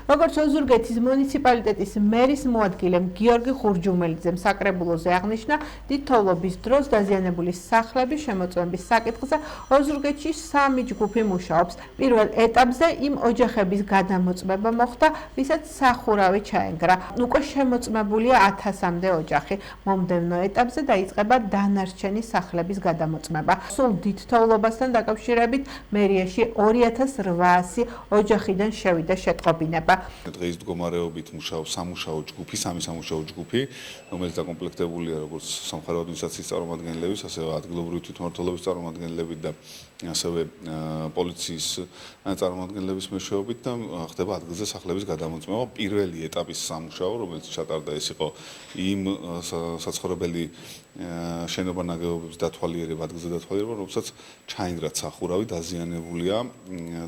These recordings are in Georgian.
როგორც ოზურგეთის მუნიციპალიტეტის მერის მოადგილემ გიორგი ხურჯუმელიძემ საკრებულოზე აღნიშნა, დიდ თოვლობის დროს დაზიანებული სახლების შემოწმების საკითხზე ოზურგეთში 3 ჯგუფი მუშაობს. პირველ ეტაპზე იმ ოჯახების გადამოწმება მოხდა, ვისაც სახურავი ჩაენგრა. უკვე შემოწმებულია 1000-მდე ოჯახი. მომდევნო ეტაპზე დაიწყება დანარჩენი სახლების გადამოწმება. სულ დიდ თოვლობასთან დაკავშირებით მერიაში 2800 ოჯახიდან შევიდა შეტყობინება. დღეს მდგომარეობით მუშაობს სამუშაო ჯგუფი, რომელიც დაკომპლექტებულია როგორც სამხარეო ადმინისტრაციის წარმომადგენლების, ასევე ადგილობრივი თვითმმართველობის წარმომადგენლებით და ასევე პოლიციის წარმომადგენლების მეშვეობით და ხდება ადგილზე სახლების გადამოწმება. პირველი ეტაპის სამუშაო, რომელიც ჩატარდა, ეს იყო იმ საცხოვრებელი შენობა ნაგებობების დათვალიერება, ადგილზე დათვალიერება, რომელსაც ჩაენგრა სახურავი, დაზიანებულია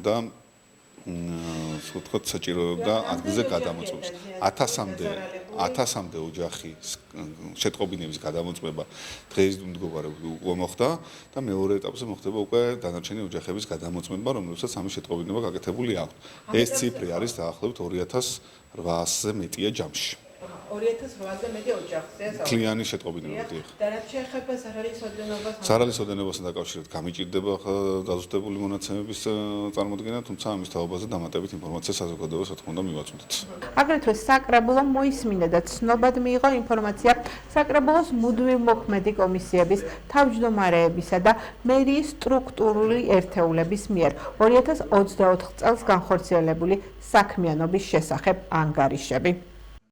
და ვთქვათ, საჭიროებდა ადგილზე გადამოწმებას. 1000-მდე ოჯახის შეტყობინების გადამოწმება დღეს მდგომარეობით უკვე მოხდა და მეორე ეტაპზე მოხდება უკვე დანარჩენი ოჯახების გადამოწმება, რომლებსაც ამის შეტყობინება გაკეთებული აქვს. ეს ციფრი არის დაახლოებით 2800-ზე მეტია ჯამში. 2800-ზე მეტი ოჯახია. კლიანი შეტყობინებები. და რაც შეეხება ზარალის ოდენობასთან დაკავშირებით გამიჭირდება დაზუსტებული მონაცემების წარმოდგენა, თუმცა ამის თაობაზე დამატებით ინფორმაცია საზოგადოებას რა თქმა უნდა მივაწვდით. აგრეთვე საკრებულომ მოისმინა და ცნობად მიიღო ინფორმაცია საკრებულოს მუდმივმოქმედი კომისიების, თავმჯდომარეებისა და მერიის სტრუქტურული ერთეულების მიერ 2024 წელს განხორციელებული საქმიანობის შესახებ ანგარიშები.